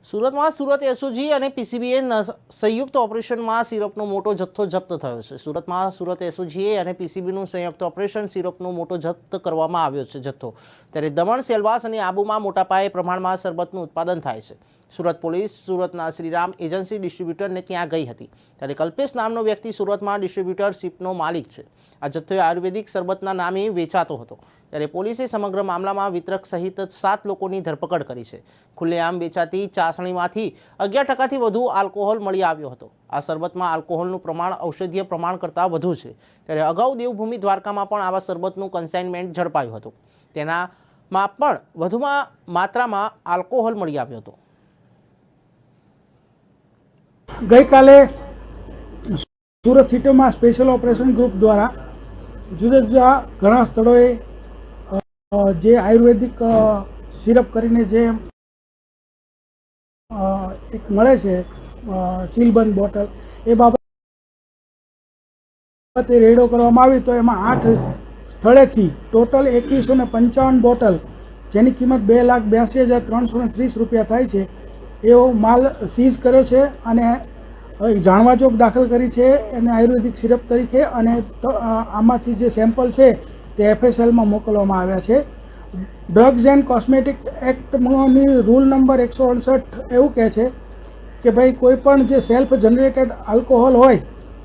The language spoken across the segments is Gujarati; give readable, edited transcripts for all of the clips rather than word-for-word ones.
સુરતમાં સુરત એસઓજી અને પીસીબીએ સંયુક્ત ઓપરેશનમાં સિરપનો મોટો જથ્થો જપ્ત થયો છે। સુરતમાં સુરત એસઓજીએ અને પીસીબીનું સંયુક્ત ઓપરેશન સિરપનો મોટો જપ્ત કરવામાં આવ્યો છે જથ્થો। ત્યારે દમણ, સેલવાસ અને આબુમાં મોટા પાયે પ્રમાણમાં શરબતનું ઉત્પાદન થાય છે। સુરત પોલીસ સુરતના શ્રીરામ એજન્સી ડિસ્ટ્રીબ્યુટરને ત્યાં ગઈ હતી, ત્યારે કલ્પેશ નામનો વ્યક્તિ સુરતમાં ડિસ્ટ્રીબ્યુટરશીપનો માલિક છે। આ જથ્થો આયુર્વેદિક શરબતના નામે વેચાતો હતો, ત્યારે પોલીસે સમગ્ર મામલામાં વિતરક સહિત 7 લોકોની ધરપકડ કરી છે। ખુલ્લેઆમ વેચાતી ચાસણીમાંથી 11% વધુ આલ્કોહોલ મળી આવ્યો હતો। આ શરબતમાં આલ્કોહોલનું પ્રમાણ ઔષધીય પ્રમાણ કરતાં વધુ છે। ત્યારે અગાઉ દેવભૂમિ દ્વારકામાં પણ આવા શરબતનું કન્સાઇનમેન્ટ ઝડપાયું હતું, તેનામાં પણ વધુમાં માત્રામાં આલ્કોહોલ મળી આવ્યો હતો। ગઈકાલે સુરત સિટીમાં સ્પેશિયલ ઓપરેશન ગ્રુપ દ્વારા જુદા જુદા ઘણા સ્થળોએ જે આયુર્વેદિક સિરપ કરીને જે એક મળે છે સીલબંધ બોટલ, એ બાબતે રેડો કરવામાં આવી, તો એમાં 8 સ્થળેથી ટોટલ 2155 બોટલ, જેની કિંમત 2,82,330 રૂપિયા થાય છે, એવો માલ સીઝ કર્યો છે અને જાણવાજોગ દાખલ કરી છે એને આયુર્વેદિક સિરપ તરીકે। અને આમાંથી જે સેમ્પલ છે તે FSLમાં મોકલવામાં આવ્યા છે। ડ્રગ્સ એન્ડ કોસ્મેટિક એક્ટની રૂલ નંબર 168 એવું કહે છે કે ભાઈ કોઈ પણ જે સેલ્ફ જનરેટેડ આલ્કોહોલ હોય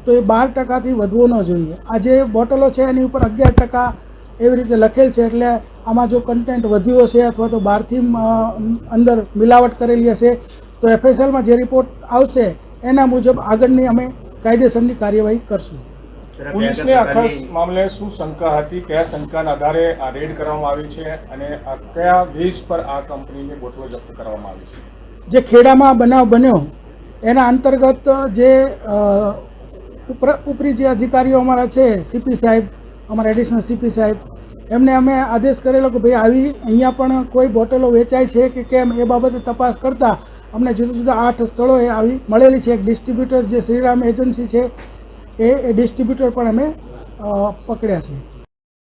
તો એ 12%થી વધવો ન જોઈએ। આ જે બોટલો છે એની ઉપર 11% એવી રીતે લખેલ છે, એટલે આમાં જો કન્ટેન્ટ વધ્યો છે અથવા તો બહારથી અંદર મિલાવટ કરેલી હશે તો FSLમાં જે રિપોર્ટ આવશે એના મુજબ આગળની અમે કાયદેસરની કાર્યવાહી કરશું। પોલીસને આખા મામલે શું શંકા હતી, કયા શંકાના આધારે આ રેડ કરવામાં આવી છે અને કયા બેઝ પર આ કંપનીની બોટલો જપ્ત કરવામાં આવી છે? જે ખેડામાં બનાવ બન્યો એના અંતર્ગત જે ઉપરી જે અધિકારીઓ અમારા છે, CP સાહેબ, અમારા એડિશનલ CP સાહેબ, એમને અમે આદેશ કરેલો કે ભાઈ આવી અહીંયા પણ કોઈ બોટલો વેચાય છે કે કેમ એ બાબતે તપાસ કરતાં અમને જુદા જુદા 8 સ્થળોએ આવી મળેલી છે। એક ડિસ્ટ્રીબ્યુટર જે શ્રીરામ એજન્સી છે એ ડિસ્ટ્રીબ્યુટર પણ અમે પકડ્યા છે।